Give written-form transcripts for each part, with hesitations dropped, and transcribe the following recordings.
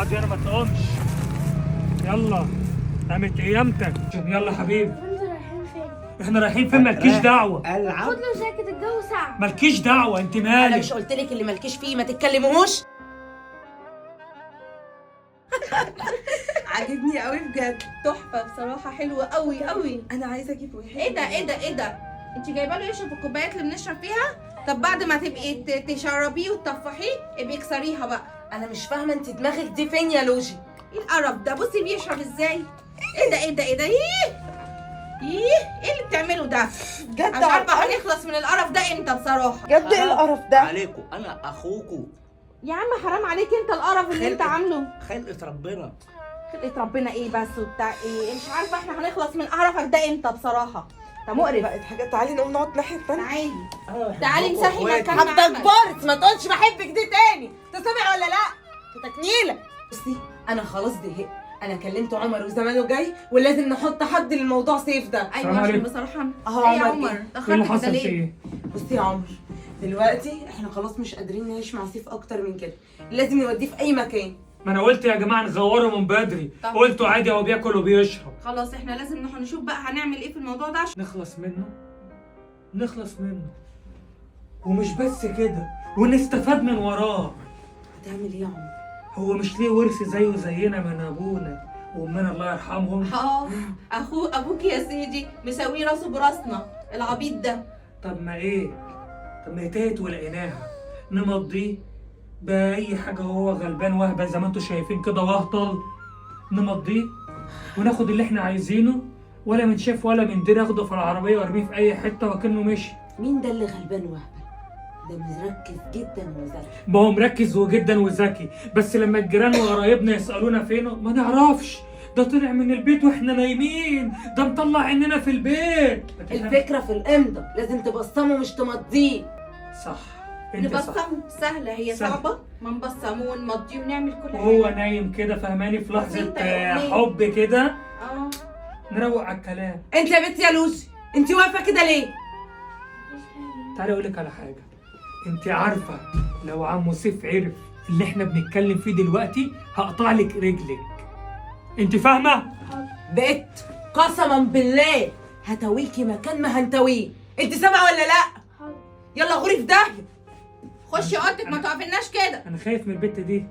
اقعد هنا ما تقومش. يلا قامت قيامتك. يلا حبيبي. انتوا رايحين فين؟ احنا رايحين فين؟ مالكيش دعوه. العب. خد له جاكيت، الجو ساقع. مالكيش دعوه، انت انا مالك؟ مش قلت لك اللي مالكيش فيه ما تتكلموش؟ عاجبني قوي بجد، تحفه بصراحه، حلوه قوي قوي. انا عايزه اجيب واحد. ايه ده ايه ده ايه ده؟ انت جايبه له يشرب الكوبايات اللي بنشرب فيها؟ طب بعد ما تبقي تشربيه وتطفحيه ابقي اكسريها بقى. انا مش فاهمه انت دماغك دي فين يا لوجي؟ ايه القرف ده؟ بصي بيشرب ازاي. ايه ده ايه ده ايه ده؟ ايه اللي بتعمله ده؟ بجد انا مش عارفه هنخلص من القرف ده امتى بصراحه. بجد ايه القرف ده؟ عليكم، انا اخوكم. يا عم حرام عليك، انت القرف اللي انت عامله. خلقة ربنا. خلقة ربنا ايه بس وبتاع ايه؟ مش عارفه احنا هنخلص من قرفك ده امتى بصراحه. ده مقرف. بقت حاجات. تعالي نقوم نقعد ناحيه التانيه. تعالي تعالي مسحي مكان حتى كبرت ما تقولش بحبك دي تاني، تسمع ولا لا؟ تكنيله. بصي انا خلاص زهقت، انا كلمت عمر وزمانه جاي ولازم نحط حد للموضوع سيف ده. ايوه السلام عشان عليكم. بصراحه اهو ايه يا عمر عمر؟ إيه؟ ايه اللي دخلت كده حصل في ليه؟ ايه؟ بصي يا عمر، دلوقتي احنا خلاص مش قادرين نعيش مع سيف اكتر من كده، لازم نوديه في اي مكان. ما انا قلت يا جماعه نغوره من بدري. طب. قلتوا عادي هو بياكل وبيشرب. خلاص احنا لازم نشوف بقى هنعمل ايه في الموضوع ده عشان نخلص منه ومش بس كده، ونستفاد من وراه. هتعمل ايه يا عمر؟ هو مش ليه ورث زيه زينا من ابونا وامنا الله يرحمهم؟ ابوك يا سيدي مساوي راسه براسنا العبيط ده. طب ما هي تاهت ولقيناها، نمضيه بأي حاجة. هو غلبان وهبة زي ما انتوا شايفين كده وهطل، نمضيه وناخد اللي احنا عايزينه، ولا من شاف ولا من دير، اخده في العربية وارميه في أي حتة وكأنه مشي. مين ده اللي غلبان وهبل؟ ده مركز جدا وذكي. ما هو مركز وجدا وذكي، بس لما الجيران وقرايبنا يسألونا فينه ما نعرفش. ده طلع من البيت واحنا نايمين، ده مطلع عيننا في البيت. الفكرة في الإمضة، لازم تبصمه مش تمضيه. صح، انت صح. نبصمه سهلة، هي سهل. صعبة؟ ما نبصمه ونمضيه ونعمل كل وهو حاجة. نايم كده فهماني في لحظة بسيطة يا أمنية. حب كده، اه نروق على الكلام. انت يا بنت يا لوسي، انت واقفة كده ليه؟ تعالي اقول لك على حاجه. انت عارفه لو عمو سيف عرف اللي احنا بنتكلم فيه دلوقتي هقطع لك رجلك. انت فاهمه؟ بقت قسما بالله هتويكي مكان ما هنتويه. انت سامعه ولا لا؟ يلا غوري في داهيه. خشي اوضتك ما تقفلناش كده. انا خايف من البت دي.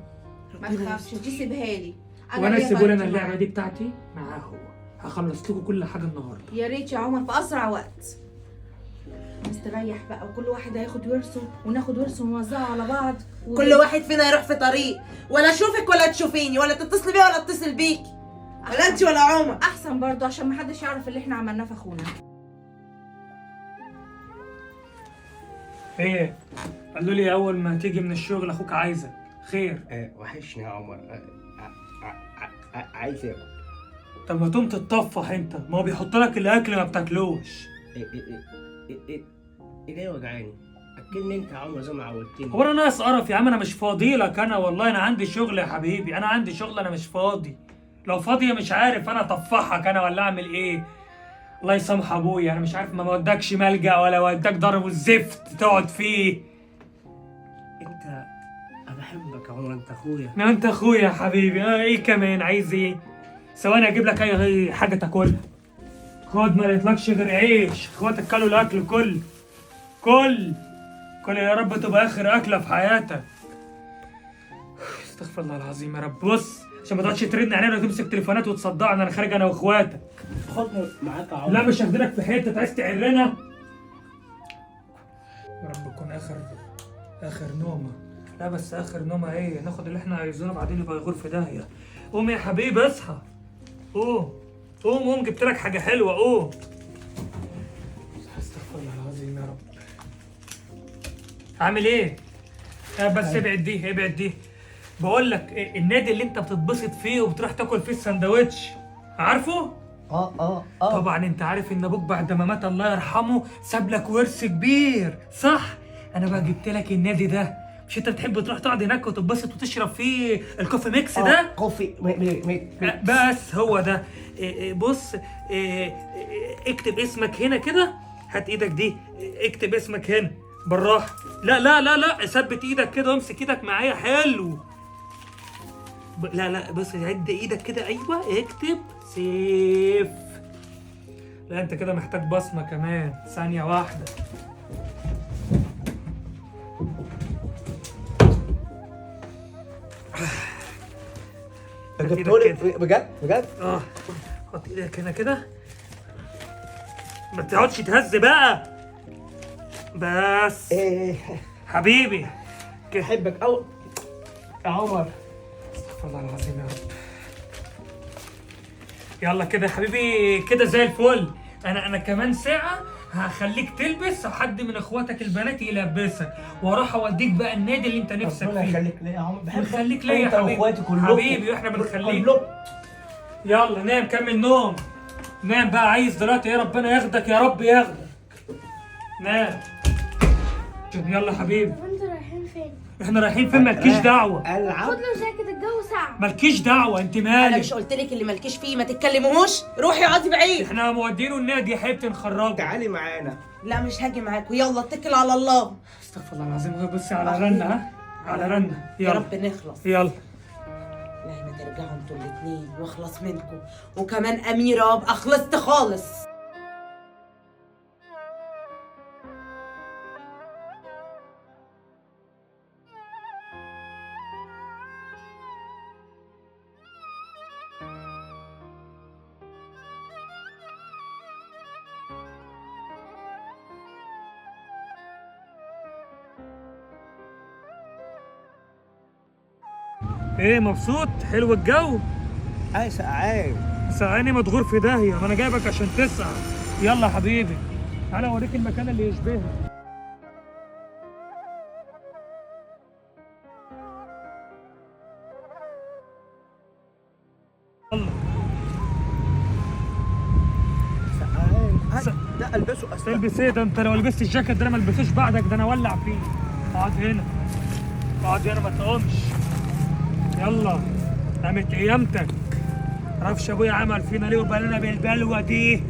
ما تخافش دي سيبها لي. وانا ليا سيبوا لي انا بنتي اللعبه معايا. دي بتاعتي معاه هو. هخلص لكم كل حاجه النهارده. يا ريت يا عمر في اسرع وقت. نستريح بقى وكل واحد هياخد ورثه وناخد ورثه ونوزعه على بعض كل واحد فينا يروح في طريق، ولا اشوفك ولا تشوفيني، ولا تتصلي بيا ولا اتصل بيكي، ولا انت ولا عمر. احسن برضه عشان ما حدش يعرف اللي احنا عملناه في اخونا. ايه؟ قالوا لي اول ما تيجي من الشغل اخوك عايزك. خير؟ وحشني يا عمر. عايز اكل. طب ما تقوم تتطفح انت، ما هو بيحط لك الاكل ما بتاكلوش. ايدي وجعاني. اكلني انت يا عمر زي ما عودتني. هو انا ناقص قرف يا عم؟ انا مش فاضي لك انا والله. انا عندي شغل يا حبيبي، انا عندي شغل، انا مش فاضي. لو فاضي مش عارف انا اطفحك انا ولا اعمل ايه. الله يسامح ابويا، انا مش عارف ما ودكش ملجأ ولا وداك ضرب الزفت تقعد فيه. انا بحبك يا عمر، انت اخويا. ما انت اخويا يا حبيبي. ايه كمان عايز ايه؟ ثواني اجيب لك اي حاجه تاكلها. خد، ما لقيتلكش غير عيش. اخواتك كلوا الاكل. كل يا رب تبقى اخر اكله في حياتك. استغفر الله العظيم يا رب. بص عشان ما تقعدش ترن علينا وتمسك تليفونات وتصدعنا. انا خارج انا واخواتك. خدني معاك يا عمر. لا مش هاخدلك في حته عايز تعرنا. يا رب تكون اخر نومه. لا بس اخر نومه ايه؟ ناخد اللي احنا عايزينه بعدين يبقى يغور في داهيه. قوم يا حبيبي اصحى. قوم جبت لك حاجه حلوه. قوم. استغفر الله العظيم يا رب. عامل ايه؟ بس ابعد دي. بقول لك النادي اللي انت بتتبسط فيه وبتروح تاكل فيه السندوتش، عارفه؟ طبعا انت عارف ان ابوك بعد ما مات الله يرحمه ساب لك ورث كبير، صح؟ انا بقى جبت لك النادي ده. مش انت بتحب تروح تقعد هناك وتتبسط وتشرب فيه الكوفي ميكس ده؟ كوفي بس هو ده. بص، اكتب اسمك هنا كده. هات ايدك دي، اكتب اسمك هنا بالراحه. لا ثبت ايدك كده وامسك ايدك معايا. حلو. لا لا بص عد ايدك كده، ايوه اكتب سيف. لا انت كده محتاج بصمة كمان، ثانية واحدة. انت جبتهولي بجد بجد؟ اه حط ايدك هنا كده، ما تقعدش تهز بقى بس. ايه حبيبي بحبك قوي يا عمر. استغفر الله العظيم يا رب. يلا كده يا حبيبي كده زي الفل. انا كمان ساعة هخليك تلبس، حد من اخواتك البنات يلبسك، واروح اوديك بقى النادي اللي انت نفسك ربنا فيه. يخليك ليا يا عمر، بحبك. بنخليك ليا يا انت حبيبي. واخواتي كلكم حبيبي واحنا بنخليك. كلكم. يلا نام كمل نوم. نام بقى، عايز دلوقتي يا ربنا ياخدك يا رب ياخدك. نام. يلا حبيبي. وانتوا رايحين فين؟ احنا رايحين فين؟ مالكيش دعوة. خد العب. له جاكيت، الجو ساقع. مالكيش دعوة، انت انا مالك؟ مش قلت لك اللي مالكيش فيه ما تتكلموش؟ روحي اقعدي بعيد. احنا مودينه النادي يا حبيبتي نخرجه. تعالي معانا. لا مش هاجي معاكوا، يلا اتكل على الله. استغفر الله العظيم. بصي على رنة، ها؟ على رنة. يا يلا رب نخلص. يلا. لا ما ترجعوا انتوا الاتنين واخلص منكم، وكمان اميره ابقى خلصت خالص. ايه مبسوط؟ حلو الجو؟ اي سقعان. سقعاني مدغور في داهية، ما انا جايبك عشان تسقع. يلا يا حبيبي تعالى اوريك المكان اللي يشبهك. يلا. سقعان. لا البسه اصلا. تلبس ايه ده؟ انت لو لبست الجاكيت ده انا ما البسوش بعدك، ده انا اولع فيه. اقعد هنا، اقعد هنا ما تقومش. يلا قامت قيامتك. معرفش ابويا عمل فينا ليه وبلانا بالبلوه دي.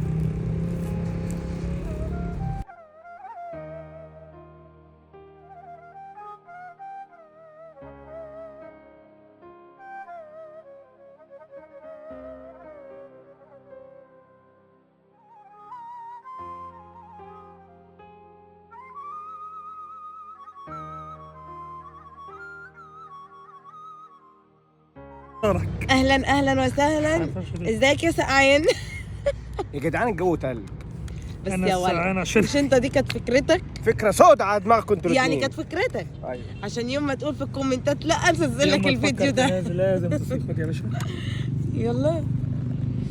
اهلا اهلا وسهلا. ازيك يا سقعان؟ يا جدعان الجو تلج. بس أنا يا السقعان ولد عشان- مش انت دي كانت فكرتك؟ فكره سودة على دماغكم انتوا يعني الاتنين. كانت فكرتك ايوه. عشان يوم ما تقول في الكومنتات لا انزل يوم لك ما الفيديو تفكر ده. تنزل لازم تصيفك يا باشا. يلا